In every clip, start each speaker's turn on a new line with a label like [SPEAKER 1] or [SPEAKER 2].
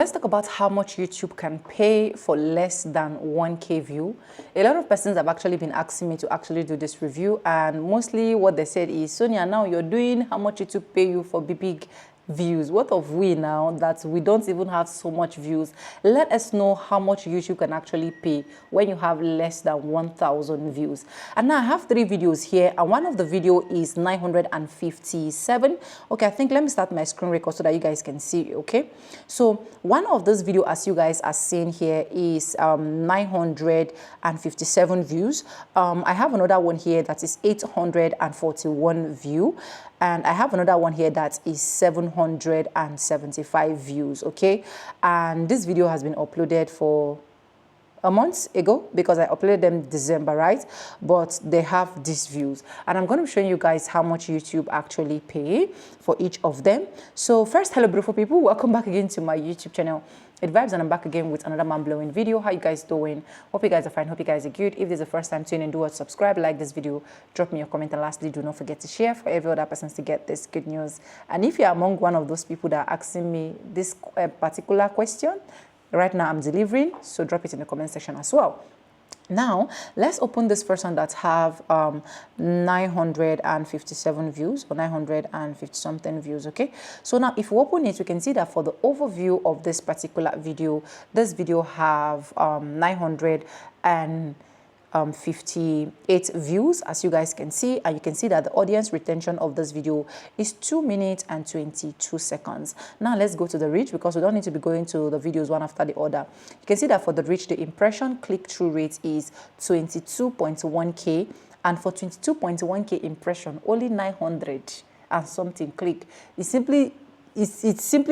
[SPEAKER 1] Let's talk about how much YouTube can pay for less than 1K view. A lot of persons have actually been asking me to actually do this review, and mostly what they said is, Sonia, now you're doing how much YouTube pay you for big views. What of we now that we don't even have so much views? Let us know how much YouTube can actually pay when you have less than 1,000 views. And now I have 3 videos here, and one of the video is 957. Okay, I think let me start my screen record so that you guys can see. Okay, so one of those video, as you guys are seeing here, is 957 views. I have another one here that is 841 view, and I have another one here that is 775 views. Okay, and this video has been uploaded for a month ago because I uploaded them December, right? But they have these views, and I'm going to be showing you guys how much YouTube actually pay for each of them. So first, hello beautiful people, welcome back again to my YouTube channel. It Vibes, and I'm back again with another mind-blowing video. How you guys doing? Hope you guys are fine. Hope you guys are good. If this is the first time tuning in, do what, subscribe, like this video, drop me your comment, and lastly, do not forget to share for every other person to get this good news. And if you're among one of those people that are asking me this particular question, right now I'm delivering, so drop it in the comment section as well. Now let's open this first one that have 957 views, or 950 something views. Okay, so now if we open it, we can see that for the overview of this particular video, this video have 958 views, as you guys can see, and you can see that the audience retention of this video is 2 minutes and 22 seconds. Now let's go to the reach, because we don't need to be going to the videos one after the other. You can see that for the reach, the impression click-through rate is 22.1K, and for 22.1K impression, only 900 and something click. It's simply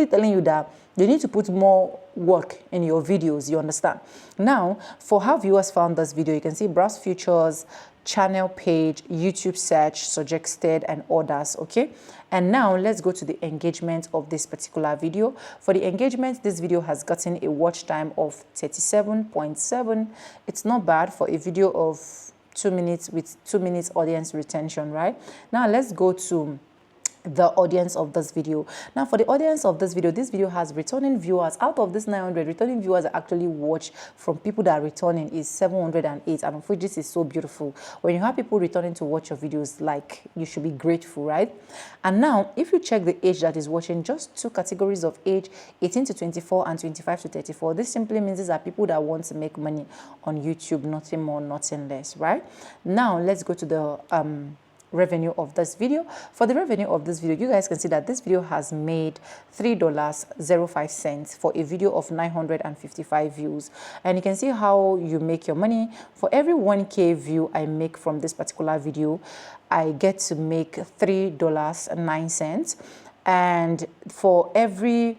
[SPEAKER 1] telling you that you need to put more work in your videos, you understand? Now, for how viewers found this video, you can see browse features, channel page, YouTube search, suggested, and others. Okay, and now let's go to the engagement of this particular video. For the engagement, this video has gotten a watch time of 37.7. It's not bad for a video of 2 minutes with 2 minutes audience retention, right? Now let's go to the audience of this video. Now for the audience of this video has returning viewers. Out of this 900, returning viewers are actually watched from people that are returning is 708, and of which this is so beautiful. When you have people returning to watch your videos, like, you should be grateful, right? And now if you check the age that is watching, just 2 categories of age, 18 to 24 and 25 to 34. This simply means these are people that want to make money on YouTube, nothing more, nothing less, right? Now let's go to the revenue of this video. For the revenue of this video, you guys can see that this video has made $3.05 for a video of 955 views, and you can see how you make your money. For every 1K view I make from this particular video, I get to make $3.09, and for every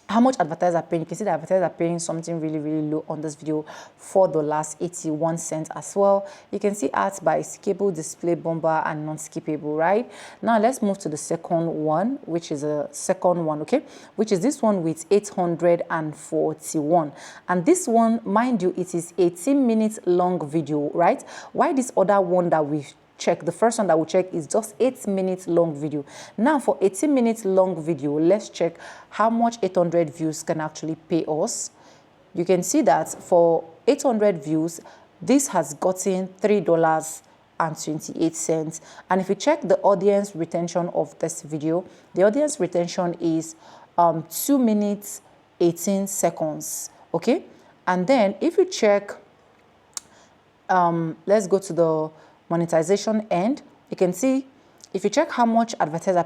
[SPEAKER 1] how much advertisers are paying, you can see that advertisers are paying something really low on this video, $4.81 as well. You can see ads by skippable, display bomber, and non-skippable, right? Now let's move to the second one, which is a second one, okay, which is this one with 841. And this one, mind you, it is 18 minutes long video, right? Why this other one that we check, the first one that we check, is just 8 minutes long video. Now for 18 minutes long video, let's check how much 800 views can actually pay us. You can see that for 800 views, this has gotten $3.28. And if you check the audience retention of this video, the audience retention is 2 minutes 18 seconds. Okay, and then if you check, let's go to the monetization end. You can see, if you check how much advertisers are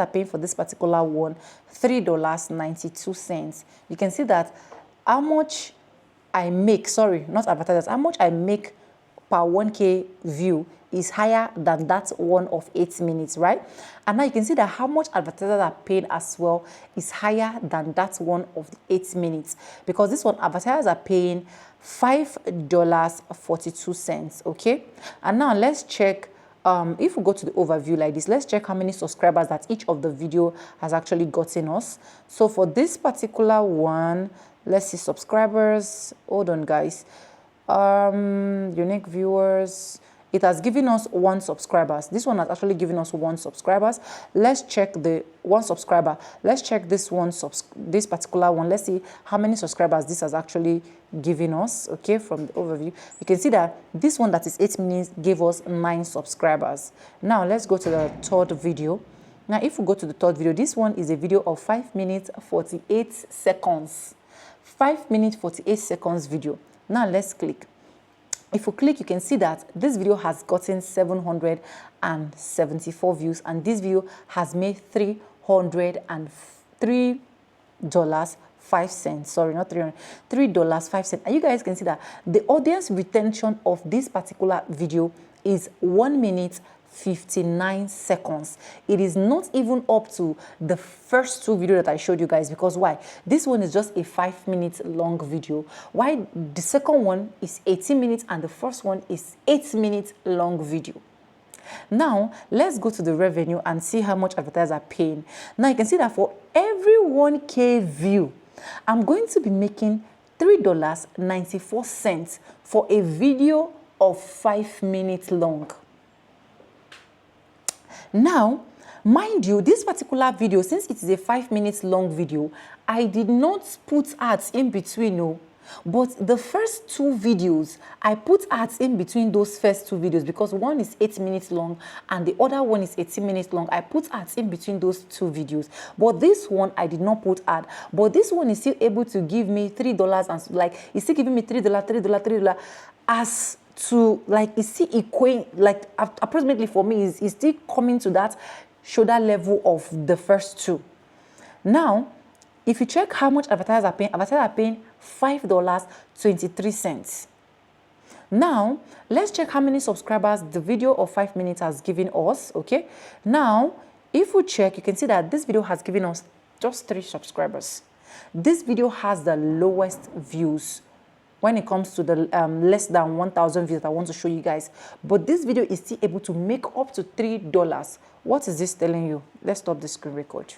[SPEAKER 1] paying for this particular one, $3.92. You can see that how much I make, sorry, not advertisers, how much I make per 1K view is higher than that one of 8 minutes, right? And now you can see that how much advertisers are paying as well is higher than that one of the 8 minutes, because this one advertisers are paying $5.42. Okay, and now let's check, if we go to the overview like this, let's check how many subscribers that each of the video has actually gotten us. So for this particular one, let's see subscribers. Hold on guys, unique viewers, it has given us 1 subscribers. This one has actually given us 1 subscribers. Let's check the 1 subscriber. Let's check this one, this particular one. Let's see how many subscribers this has actually given us. Okay, from the overview, you can see that this one that is 8 minutes gave us 9 subscribers. Now let's go to the third video. Now, if we go to the third video, this one is a video of 5 minutes 48 seconds. 5 minutes 48 seconds video. Now let's click. If you click, you can see that this video has gotten 774 views, and this video has made $303.05. Sorry, not 300, $3.05. And you guys can see that the audience retention of this particular video is 1 minute 59 seconds. It is not even up to the first 2 videos that I showed you guys, because why? This one is just a 5 minutes long video, while the second one is 18 minutes and the first one is 8 minutes long video. Now let's go to the revenue and see how much advertisers are paying. Now you can see that for every 1K view, I'm going to be making $3.94 for a video of 5 minutes long. Now, mind you, this particular video, since it is a 5 minutes long video, I did not put ads in between, no. But the first 2 videos, I put ads in between those first 2 videos, because one is 8 minutes long and the other one is 18 minutes long. I put ads in between those 2 videos. But this one, I did not put ad. But this one is still able to give me $3, and like, it's still giving me $3 as to, like, it's still equating, like, approximately for me, is still coming to that shoulder level of the first 2. Now, if you check how much advertisers are paying $5.23. Now, let's check how many subscribers the video of 5 minutes has given us. Okay, now if we check, you can see that this video has given us just 3 subscribers. This video has the lowest views when it comes to the less than 1,000 views that I want to show you guys. But this video is still able to make up to $3. What is this telling you? Let's stop the screen record.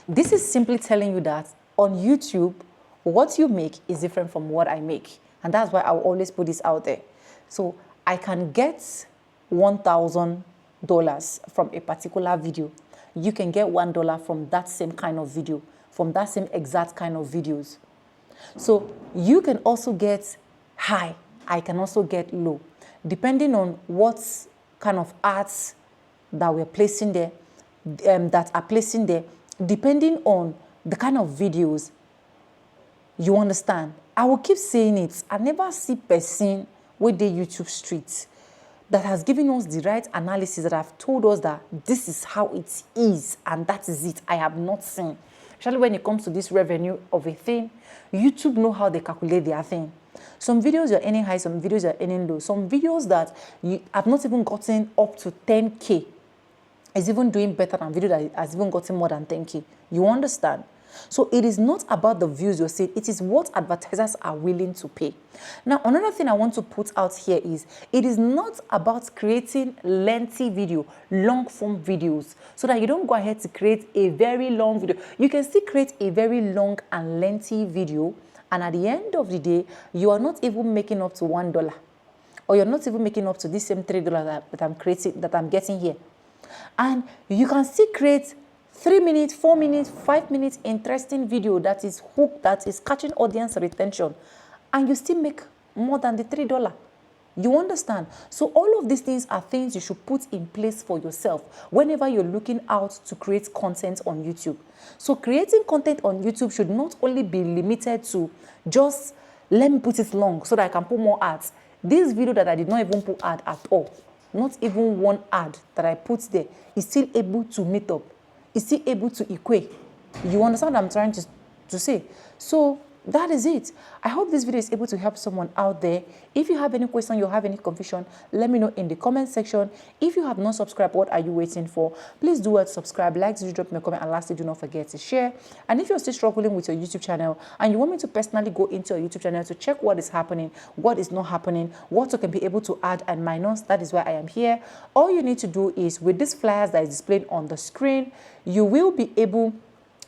[SPEAKER 1] This is simply telling you that on YouTube, what you make is different from what I make. And that's why I will always put this out there. So I can get $1,000 from a particular video. You can get $1 from that same kind of video, from that same exact kind of videos. So you can also get high, I can also get low, depending on what kind of ads that we're placing there, depending on the kind of videos. You understand? I will keep saying it. I never see person with the YouTube streets that has given us the right analysis, that have told us that this is how it is and that is it. I have not seen. Especially when it comes to this revenue of a thing, YouTube know how they calculate their thing. Some videos you're earning high, some videos you're earning low. Some videos that you have not even gotten up to 10K is even doing better than video that has even gotten more than 10K. You understand? So it is not about the views you're seeing, it is what advertisers are willing to pay. Now, another thing I want to put out here is, it is not about creating lengthy video, long form videos, so that you don't go ahead to create a very long video. You can still create a very long and lengthy video, and at the end of the day, you are not even making up to $1, or you're not even making up to this same $3 that I'm getting here. And you can still create 3 minutes, 4 minutes, 5 minutes interesting video that is hooked, that is catching audience retention, and you still make more than the $3. You understand? So all of these things are things you should put in place for yourself whenever you're looking out to create content on YouTube. So creating content on YouTube should not only be limited to just, let me put it long so that I can put more ads. This video that I did not even put ad at all, not even one ad that I put there, is still able to meet up. Is still able to equate. You understand what I'm trying to say? So that is it. I hope this video is able to help someone out there. If you have any question, you have any confusion, let me know in the comment section. If you have not subscribed, what are you waiting for? Please do subscribe, like, drop me a comment, and lastly, do not forget to share. And if you're still struggling with your YouTube channel and you want me to personally go into your YouTube channel to check what is happening, what is not happening, what you can be able to add and minus, that is why I am here. All you need to do is, with these flyers that is displayed on the screen, you will be able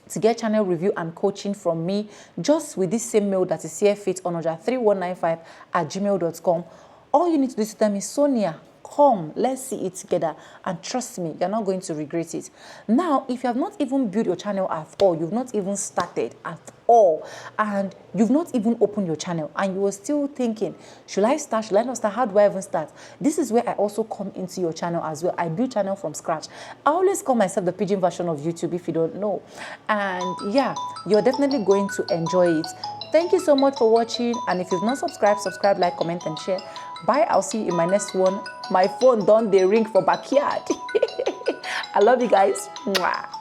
[SPEAKER 1] to get channel review and coaching from me just with this same mail that is here, fitonoja3195@gmail.com. All you need to do is tell me, Sonia, come, let's see it together, and trust me, you're not going to regret it. Now, if you have not even built your channel at all, you've not even started at all, and you've not even opened your channel, and you were still thinking, should I start, should I not start, how do I even start? This is where I also come into your channel as well. I build channel from scratch. I always call myself the pigeon version of YouTube, if you don't know. And yeah, you're definitely going to enjoy it. Thank you so much for watching, and if you've not subscribed, subscribe, like, comment, and share. Bye. I'll see you in my next one. My phone don't they ring for backyard. I love you guys. Mwah.